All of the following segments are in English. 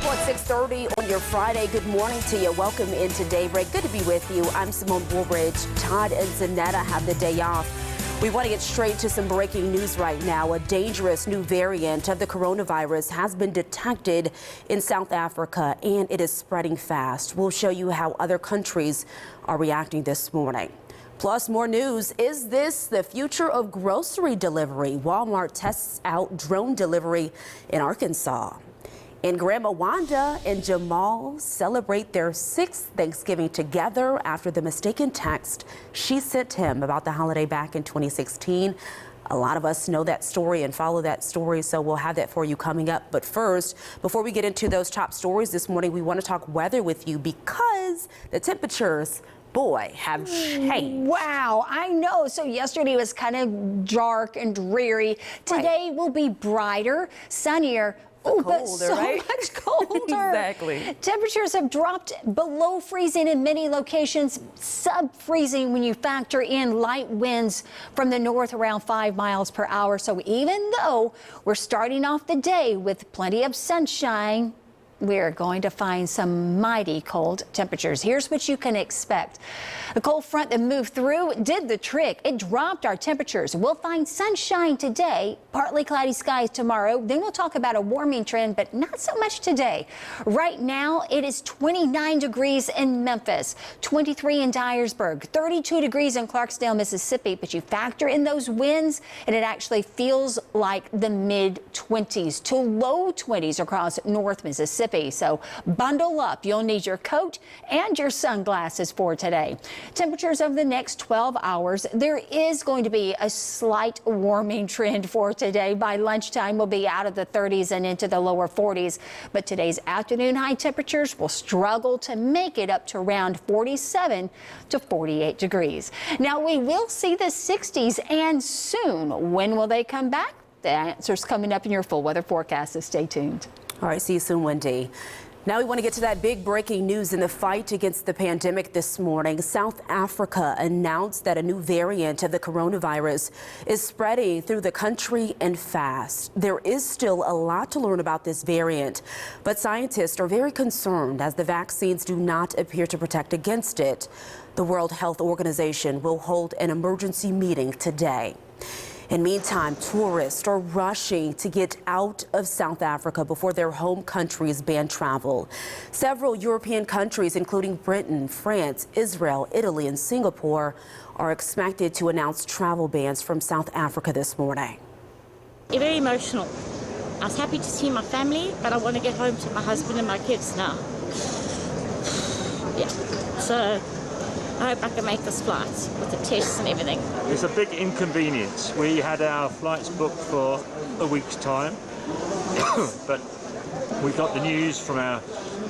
Travel at 6:30 on your Friday. Good morning to you. Welcome into Daybreak. Good to be with you. I'm Simone Woolridge. Todd and Zanetta have the day off. We want to get straight to some breaking news right now. A dangerous new variant of the coronavirus has been detected in South Africa, and it is spreading fast. We'll show you how other countries are reacting this morning. Plus, more news. Is this the future of grocery delivery? Walmart tests out drone delivery in Arkansas. And Grandma Wanda and Jamal celebrate their 6th Thanksgiving together after the mistaken text she sent him about the holiday back in 2016. A lot of us know that story and follow that story, so we'll have that for you coming up. But first, before we get into those top stories this morning, we want to talk weather with you because the temperatures, boy, have changed. Wow, I know. So yesterday was kind of dark and dreary. Today will be brighter, sunnier. Oh, but so much colder. Exactly. Temperatures have dropped below freezing in many locations, sub-freezing when you factor in light winds from the north around 5 miles per hour. So even though we're starting off the day with plenty of sunshine, we're going to find some mighty cold temperatures. Here's what you can expect. The cold front that moved through did the trick. It dropped our temperatures. We'll find sunshine today, partly cloudy skies tomorrow. Then we'll talk about a warming trend, but not so much today. Right now, it is 29 degrees in Memphis, 23 in Dyersburg, 32 degrees in Clarksdale, Mississippi. But you factor in those winds, and it actually feels like the mid-20s to low 20s across North Mississippi. So bundle up. You'll need your coat and your sunglasses for today. Temperatures over the next 12 hours. There is going to be a slight warming trend for today. By lunchtime, we'll be out of the 30s and into the lower 40s. But today's afternoon high temperatures will struggle to make it up to around 47 to 48 degrees. Now, we will see the 60s, and soon. When will they come back? The answer's coming up in your full weather forecast, so stay tuned. All right, see you soon, Wendy. Now we want to get to that big breaking news in the fight against the pandemic this morning. South Africa announced that a new variant of the coronavirus is spreading through the country and fast. There is still a lot to learn about this variant, but scientists are very concerned as the vaccines do not appear to protect against it. The World Health Organization will hold an emergency meeting today. In the meantime, tourists are rushing to get out of South Africa before their home countries ban travel. Several European countries, including Britain, France, Israel, Italy, and Singapore, are expected to announce travel bans from South Africa this morning. Very emotional. I was happy to see my family, but I want to get home to my husband and my kids now. Yeah, so I hope I can make this flight with the tests and everything. It's a big inconvenience. We had our flights booked for a week's time, but we got the news from our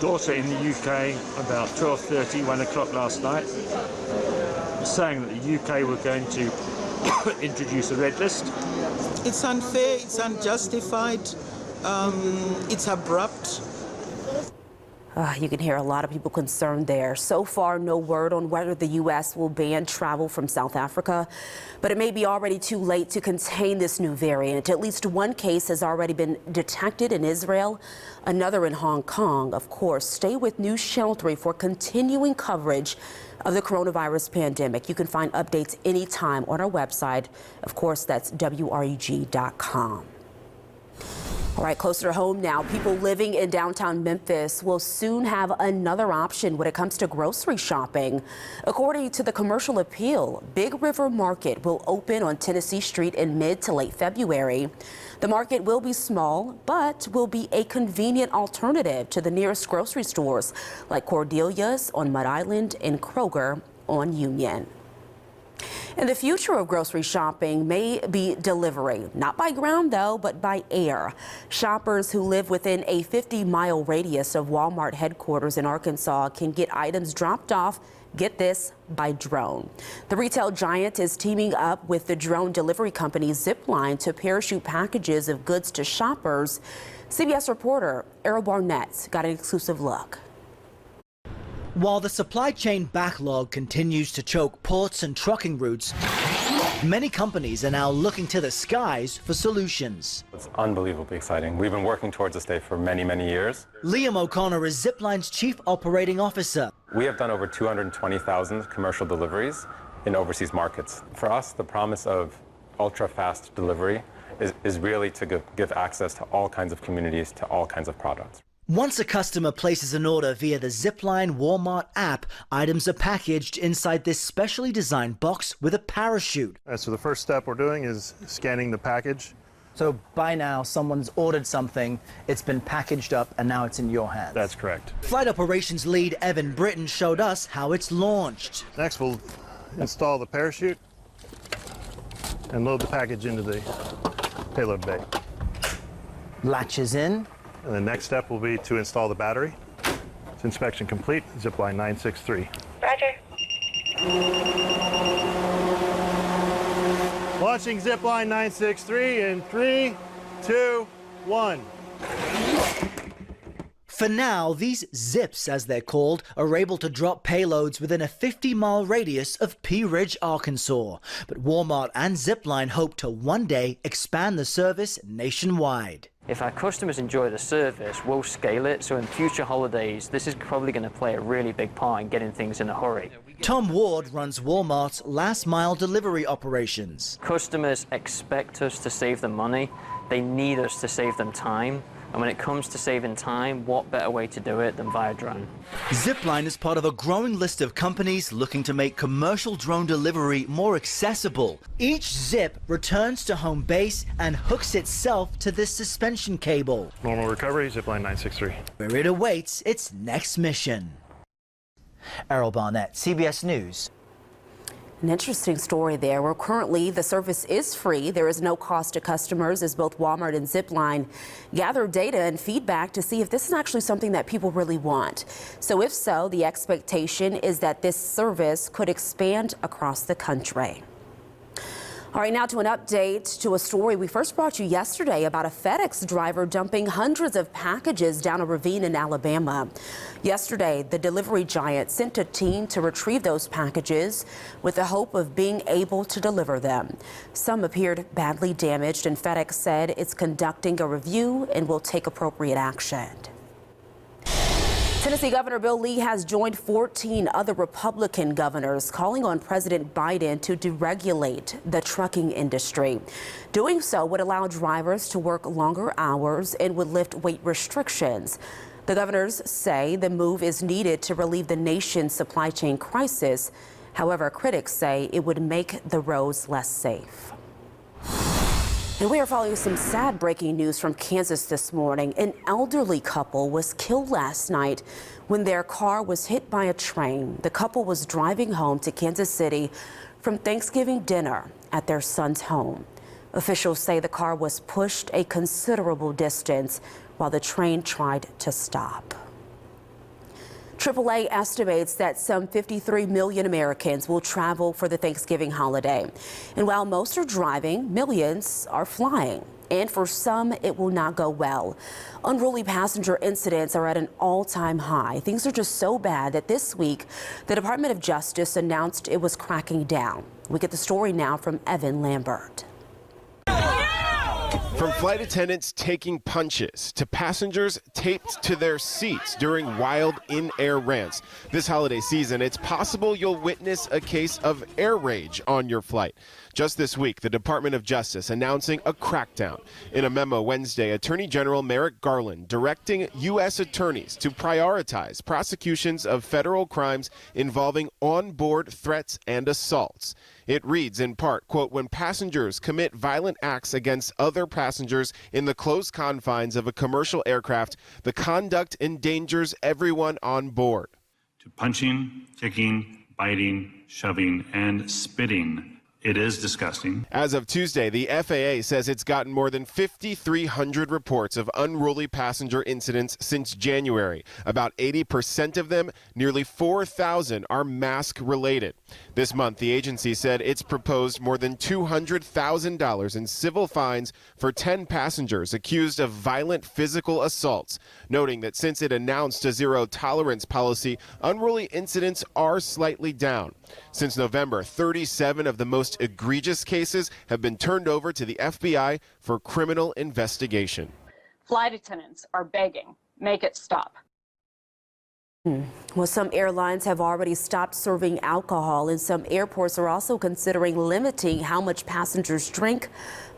daughter in the UK about 12:30, 1 o'clock last night, saying that the UK were going to introduce a red list. It's unfair, it's unjustified, it's abrupt. You can hear a lot of people concerned there. So far, no word on whether the U.S. will ban travel from South Africa, but it may be already too late to contain this new variant. At least one case has already been detected in Israel, another in Hong Kong. Of course, stay with News Channel 3 for continuing coverage of the coronavirus pandemic. You can find updates anytime on our website. Of course, that's WREG.com. All right, closer to home now, people living in downtown Memphis will soon have another option when it comes to grocery shopping. According to the Commercial Appeal, Big River Market will open on Tennessee Street in mid to late February. The market will be small, but will be a convenient alternative to the nearest grocery stores like Cordelia's on Mud Island and Kroger on Union. And the future of grocery shopping may be delivery, not by ground though, but by air. Shoppers who live within a 50-mile radius of Walmart headquarters in Arkansas can get items dropped off, get this, by drone. The retail giant is teaming up with the drone delivery company Zipline to parachute packages of goods to shoppers. CBS reporter Errol Barnett got an exclusive look. While the supply chain backlog continues to choke ports and trucking routes, Many companies are now looking to the skies for solutions. It's unbelievably exciting. We've been working towards this day for many, many years. Liam O'Connor is Zipline's Chief Operating Officer. We have done over 220,000 commercial deliveries in overseas markets. For us, the promise of ultra-fast delivery is really to give access to all kinds of communities, to all kinds of products. Once a customer places an order via the Zipline Walmart app, items are packaged inside this specially designed box with a parachute. So the first step we're doing is scanning the package. So by now, someone's ordered something, it's been packaged up, and now it's in your hands. That's correct. Flight operations lead Evan Britton showed us how it's launched. Next, we'll install the parachute and load the package into the payload bay. Latches in. And the next step will be to install the battery. It's inspection complete, Zipline 963. Roger. Launching Zipline 963 in 3, 2, 1. For now, these zips, as they're called, are able to drop payloads within a 50-mile radius of Pea Ridge, Arkansas. But Walmart and Zipline hope to one day expand the service nationwide. If our customers enjoy the service, we'll scale it. So in future holidays, this is probably going to play a really big part in getting things in a hurry. Tom Ward runs Walmart's last-mile delivery operations. Customers expect us to save them money. They need us to save them time. And when it comes to saving time, what better way to do it than via drone? Zipline is part of a growing list of companies looking to make commercial drone delivery more accessible. Each zip returns to home base and hooks itself to this suspension cable, Normal recovery, Zipline 963. where it awaits its next mission. Errol Barnett, CBS News. An interesting story there, where currently the service is free. There is no cost to customers as both Walmart and Zipline gather data and feedback to see if this is actually something that people really want. So if so, the expectation is that this service could expand across the country. All right, now to an update to a story we first brought you yesterday about a FedEx driver dumping hundreds of packages down a ravine in Alabama. Yesterday, the delivery giant sent a team to retrieve those packages with the hope of being able to deliver them. Some appeared badly damaged, and FedEx said it's conducting a review and will take appropriate action. Tennessee Governor Bill Lee has joined 14 other Republican governors calling on President Biden to deregulate the trucking industry. Doing so would allow drivers to work longer hours and would lift weight restrictions. The governors say the move is needed to relieve the nation's supply chain crisis. However, critics say it would make the roads less safe. And we are following some sad breaking news from Kansas this morning. An elderly couple was killed last night when their car was hit by a train. The couple was driving home to Kansas City from Thanksgiving dinner at their son's home. Officials say the car was pushed a considerable distance while the train tried to stop. AAA estimates that some 53 million Americans will travel for the Thanksgiving holiday. And while most are driving, millions are flying. And for some, it will not go well. Unruly passenger incidents are at an all-time high. Things are just so bad that this week, the Department of Justice announced it was cracking down. We get the story now from Evan Lambert. From flight attendants taking punches to passengers taped to their seats during wild in-air rants. This holiday season, it's possible you'll witness a case of air rage on your flight. Just this week, the Department of Justice announcing a crackdown. In a memo Wednesday, Attorney General Merrick Garland directing U.S. attorneys to prioritize prosecutions of federal crimes involving onboard threats and assaults. It reads in part, quote, when passengers commit violent acts against other passengers in the close confines of a commercial aircraft, the conduct endangers everyone on board. To punching, kicking, biting, shoving, and spitting. It is disgusting. As of Tuesday, the FAA says it's gotten more than 5,300 reports of unruly passenger incidents since January. About 80% of them, nearly 4,000, are mask-related. This month, the agency said it's proposed more than $200,000 in civil fines for 10 passengers accused of violent physical assaults, noting that since it announced a zero-tolerance policy, unruly incidents are slightly down. Since November, 37 of the most egregious cases have been turned over to the FBI for criminal investigation. Flight attendants are begging, make it stop. Well, some airlines have already stopped serving alcohol, and some airports are also considering limiting how much passengers drink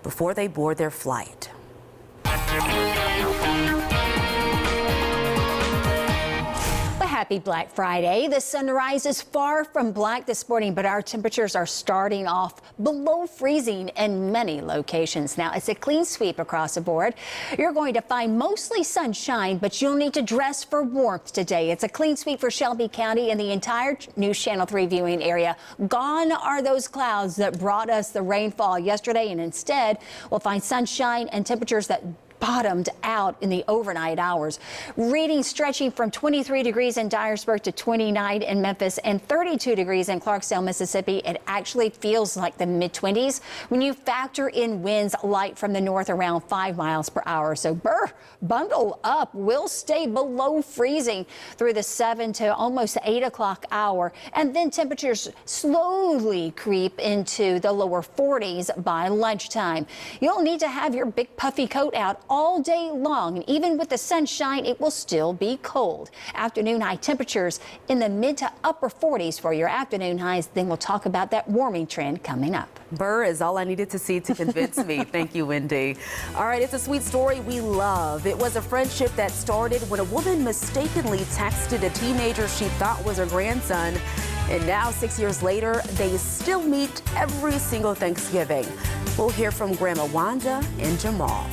before they board their flight. Happy Black Friday. The sunrise is far from black this morning, but our temperatures are starting off below freezing in many locations. Now, it's a clean sweep across the board. You're going to find mostly sunshine, but you'll need to dress for warmth today. It's a clean sweep for Shelby County and the entire News Channel 3 viewing area. Gone are those clouds that brought us the rainfall yesterday, and instead we'll find sunshine and temperatures that bottomed out in the overnight hours. Readings stretching from 23 degrees in Dyersburg to 29 in Memphis and 32 degrees in Clarksdale, Mississippi. It actually feels like the mid-20s when you factor in winds light from the north around 5 miles per hour. So bundle up. We'll stay below freezing through the 7 to almost 8 o'clock hour. And then temperatures slowly creep into the lower 40s by lunchtime. You'll need to have your big puffy coat out all day long, and even with the sunshine, it will still be cold. Afternoon high temperatures in the mid to upper 40s for your afternoon highs. Then we'll talk about that warming trend coming up. Burr is all I needed to see to convince me. Thank you, Wendy. All right, it's a sweet story we love. It was a friendship that started when a woman mistakenly texted a teenager she thought was her grandson. And now, 6 years later, they still meet every single Thanksgiving. We'll hear from Grandma Wanda and Jamal.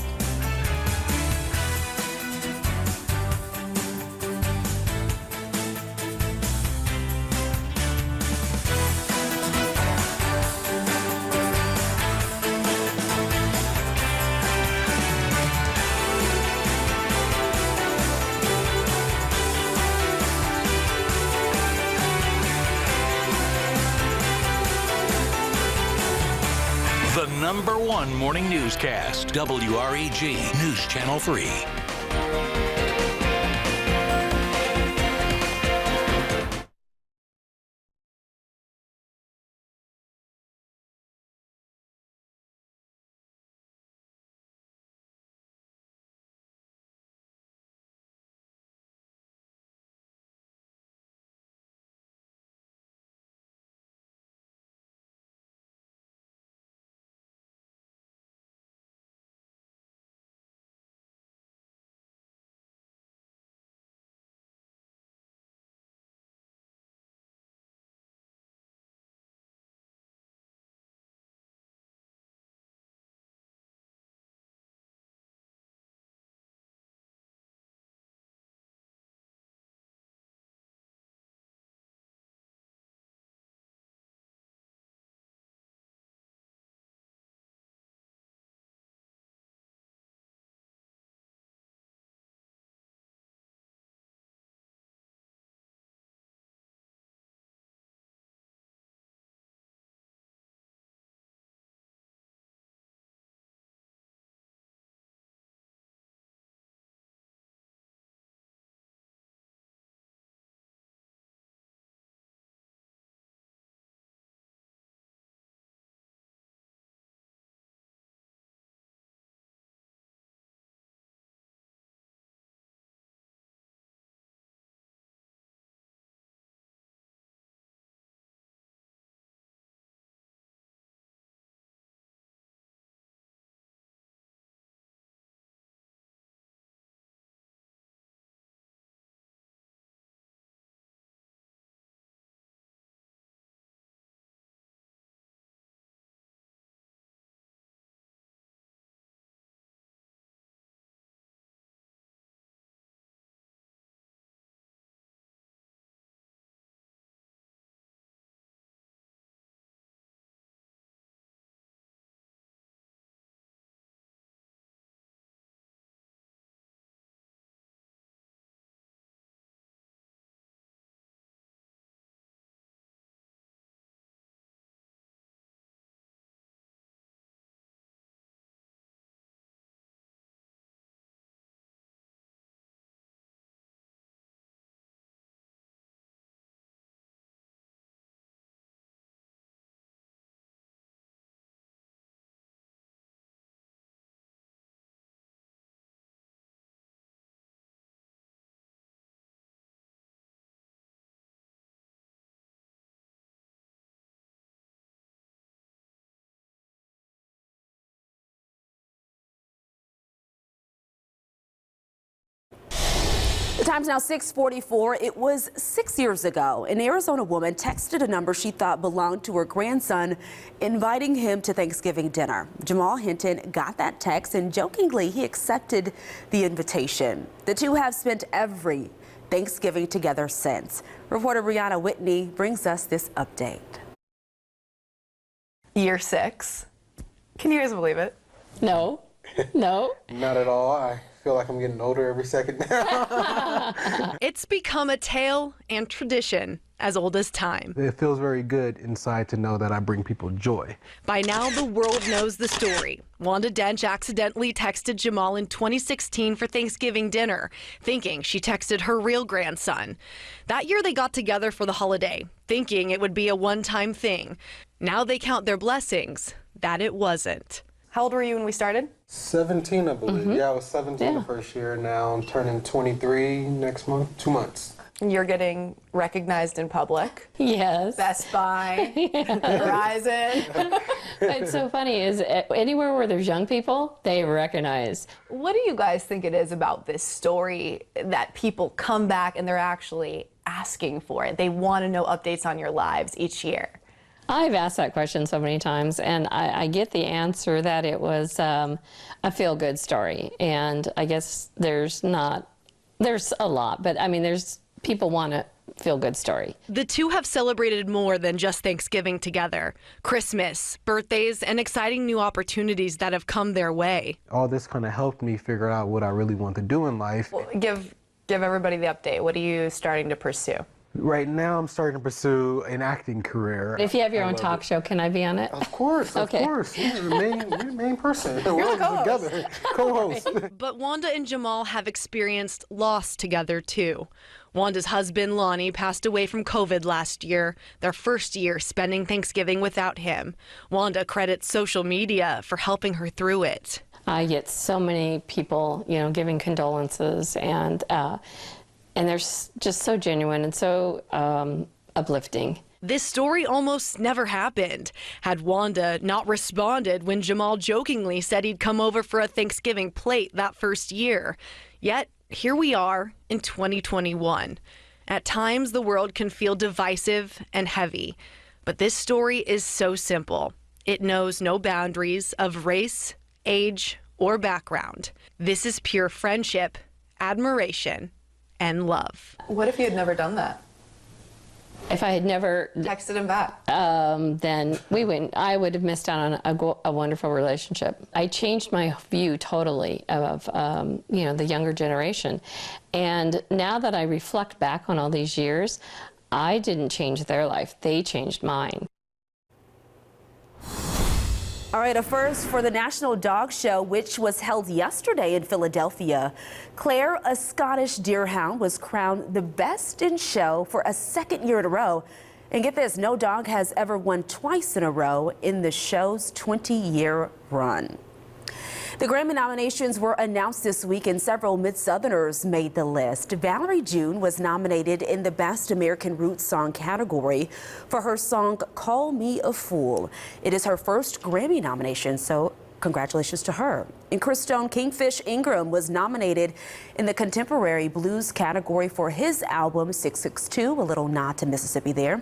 The #1 morning newscast, WREG News Channel 3. The time's now 6:44. It was 6 years ago. An Arizona woman texted a number she thought belonged to her grandson, inviting him to Thanksgiving dinner. Jamal Hinton got that text and jokingly he accepted the invitation. The two have spent every Thanksgiving together since. Reporter Brianna Whitney brings us this update. Year 6. Can you guys believe it? No. No. Not at all. I feel like I'm getting older every second now. It's become a tale and tradition as old as time. It feels very good inside to know that I bring people joy. By now, the world knows the story. Wanda Dench accidentally texted Jamal in 2016 for Thanksgiving dinner, thinking she texted her real grandson. That year, they got together for the holiday, thinking it would be a one-time thing. Now they count their blessings that it wasn't. How old were you when we started? 17, I believe. Yeah, I was 17 the first year. Now I'm turning 23 next month, 2 months. You're getting recognized in public. Yes. Best Buy, Verizon. It's so funny is anywhere where there's young people, they recognize. What do you guys think it is about this story that people come back and they're actually asking for it? They want to know updates on your lives each year. I've asked that question so many times, and I get the answer that it was a feel-good story. And I guess there's a lot, but I mean, people want a feel-good story. The two have celebrated more than just Thanksgiving together. Christmas, birthdays, and exciting new opportunities that have come their way. All this kind of helped me figure out what I really want to do in life. Well, give everybody the update. What are you starting to pursue? Right now, I'm starting to pursue an acting career. If you have your own talk show, can I be on it? Of course, of course. You're the main person. You're the together, co-host. But Wanda and Jamal have experienced loss together, too. Wanda's husband, Lonnie, passed away from COVID last year, their first year spending Thanksgiving without him. Wanda credits social media for helping her through it. I get so many people, giving condolences, and they're just so genuine and so uplifting. This story almost never happened. Had Wanda not responded when Jamal jokingly said he'd come over for a Thanksgiving plate that first year. Yet, here we are in 2021. At times, the world can feel divisive and heavy. But this story is so simple. It knows no boundaries of race, age, or background. This is pure friendship, admiration, and love. What if you had never done that? If I had never texted him back, then I would have missed out on a wonderful relationship. I changed my view totally of the younger generation, and now that I reflect back on all these years, I didn't change their life; they changed mine. All right, a first for the National Dog Show, which was held yesterday in Philadelphia. Claire, a Scottish deerhound, was crowned the best in show for a second year in a row. And get this, no dog has ever won twice in a row in the show's 20-year run. The Grammy nominations were announced this week and several Mid-Southerners made the list. Valerie June was nominated in the Best American Roots Song category for her song Call Me a Fool. It is her first Grammy nomination, so congratulations to her. And Christone Kingfish Ingram was nominated in the Contemporary Blues category for his album 662, a little nod to Mississippi there.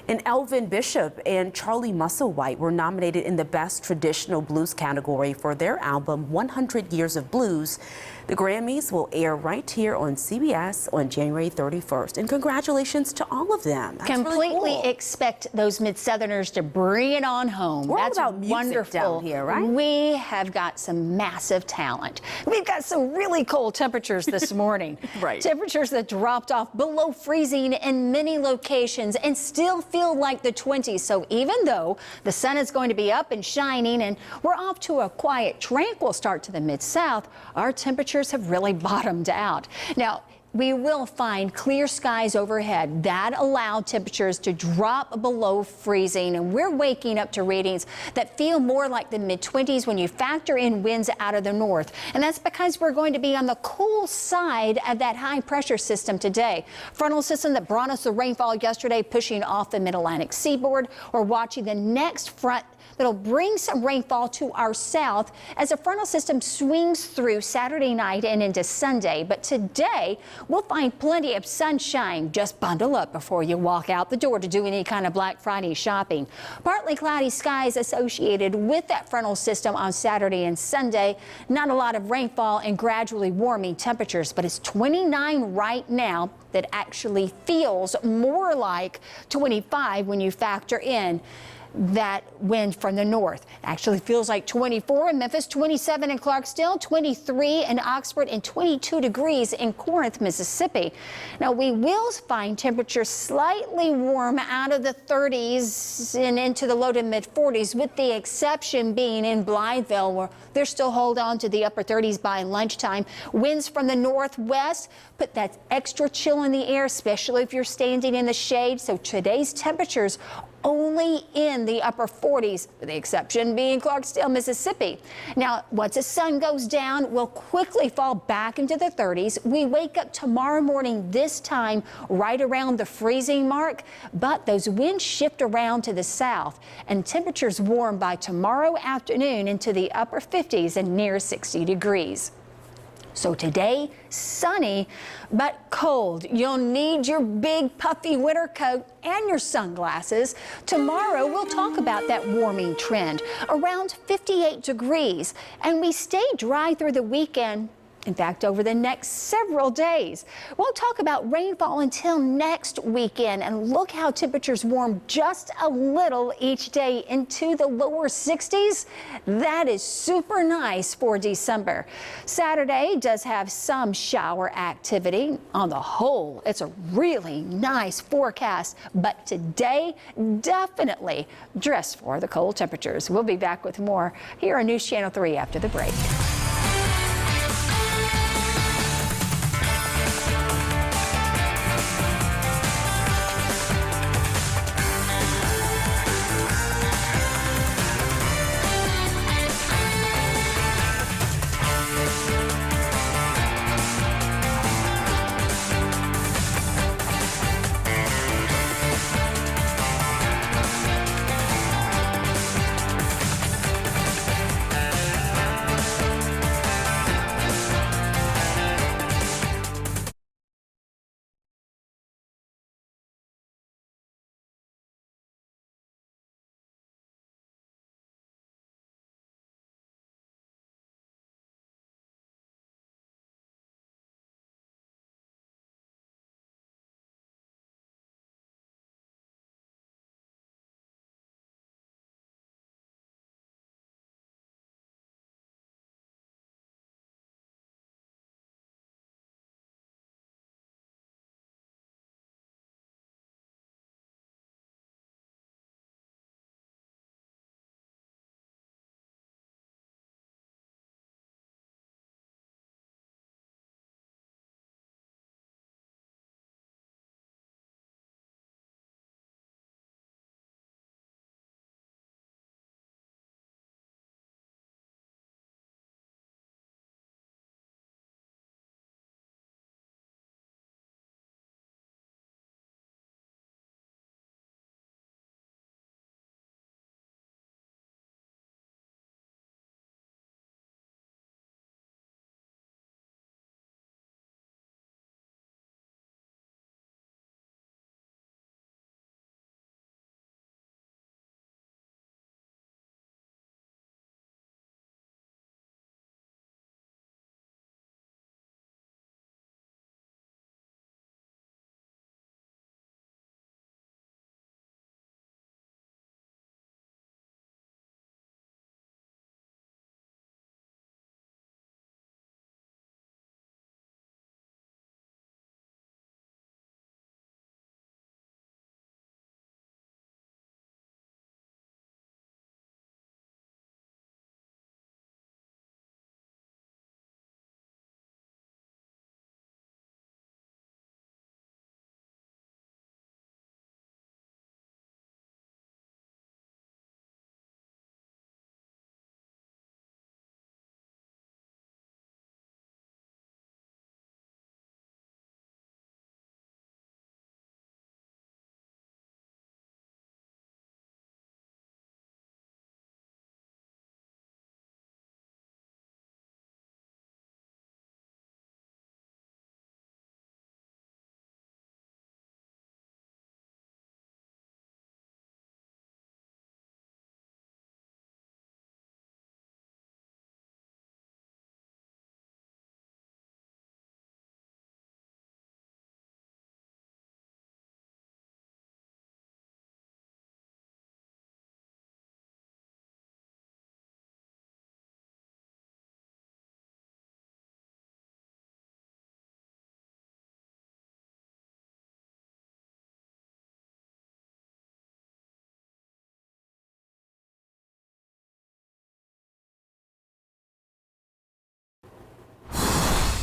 And Elvin Bishop and Charlie Musselwhite were nominated in the Best Traditional Blues category for their album 100 Years of Blues. The Grammys will air right here on CBS on January 31st. And congratulations to all of them. That's Completely really cool. Expect those Mid-Southerners to bring it on home. We're That's all about music wonderful down here, right? We have got some massive talent. We've got some really cold temperatures this morning. Right. Temperatures that dropped off below freezing in many locations and still feel like the 20s. So even though the sun is going to be up and shining and we're off to a quiet, tranquil start to the Mid-South, our temperatures have really bottomed out. Now, we will find clear skies overhead. That allowed temperatures to drop below freezing, and we're waking up to readings that feel more like the mid-20s when you factor in winds out of the north. And that's because we're going to be on the cool side of that high pressure system today. Frontal system that brought us the rainfall yesterday pushing off the mid-Atlantic seaboard. We're watching the next front that'll bring some rainfall to our south as a frontal system swings through Saturday night and into Sunday. But today, we'll find plenty of sunshine. Just bundle up before you walk out the door to do any kind of Black Friday shopping. Partly cloudy skies associated with that frontal system on Saturday and Sunday. Not a lot of rainfall and gradually warming temperatures, but it's 29 right now. That actually feels more like 25 when you factor in that wind from the north. Actually feels like 24 in Memphis, 27 in Clarksdale, 23 in Oxford, and 22 degrees in Corinth, Mississippi. Now, we will find temperatures slightly warm out of the 30s and into the low to mid 40s, with the exception being in Blytheville, where they're still hold on to the upper 30s by lunchtime. Winds from the northwest put that extra chill in the air, especially if you're standing in the shade. So today's temperatures only in the upper 40s, with the exception being Clarksdale, Mississippi. Now, once the sun goes down, we'll quickly fall back into the 30s. We wake up tomorrow morning, this time right around the freezing mark, but those winds shift around to the south, and temperatures warm by tomorrow afternoon into the upper 50s and near 60 degrees. So today, sunny, but cold. You'll need your big puffy winter coat and your sunglasses. Tomorrow, we'll talk about that warming trend, around 58 degrees. And we stay dry through the weekend. In fact, over the next several days, we'll talk about rainfall until next weekend, and look how temperatures warm just a little each day into the lower 60s. That is super nice for December. Saturday does have some shower activity. On the whole, it's a really nice forecast, but today, definitely dress for the cold temperatures. We'll be back with more here on News Channel 3 after the break.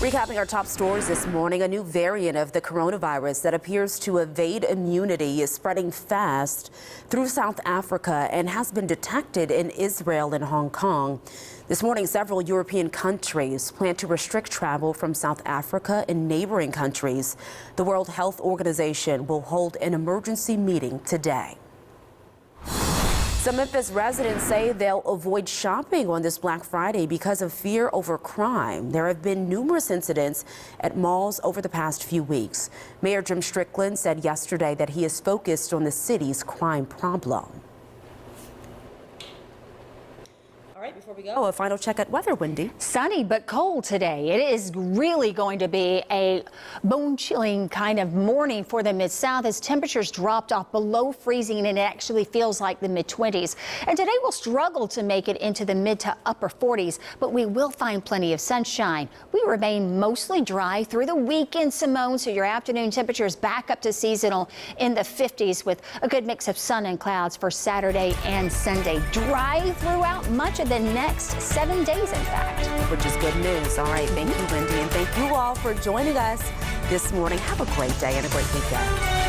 Recapping our top stories this morning, a new variant of the coronavirus that appears to evade immunity is spreading fast through South Africa and has been detected in Israel and Hong Kong. This morning, several European countries plan to restrict travel from South Africa and neighboring countries. The World Health Organization will hold an emergency meeting today. Some Memphis residents say they'll avoid shopping on this Black Friday because of fear over crime. There have been numerous incidents at malls over the past few weeks. Mayor Jim Strickland said yesterday that he is focused on the city's crime problem. All right, before we go, a final check at weather, Wendy. Sunny but cold today. It is really going to be a bone-chilling kind of morning for the Mid-South as temperatures dropped off below freezing and it actually feels like the mid-20s. And today we'll struggle to make it into the mid to upper 40s, but we will find plenty of sunshine. We remain mostly dry through the weekend, Simone, so your afternoon temperatures back up to seasonal in the 50s with a good mix of sun and clouds for Saturday and Sunday. Dry throughout much of the next 7 days, in fact. Which is good news. All right, thank you, Wendy, and thank you all for joining us this morning. Have a great day and a great weekend.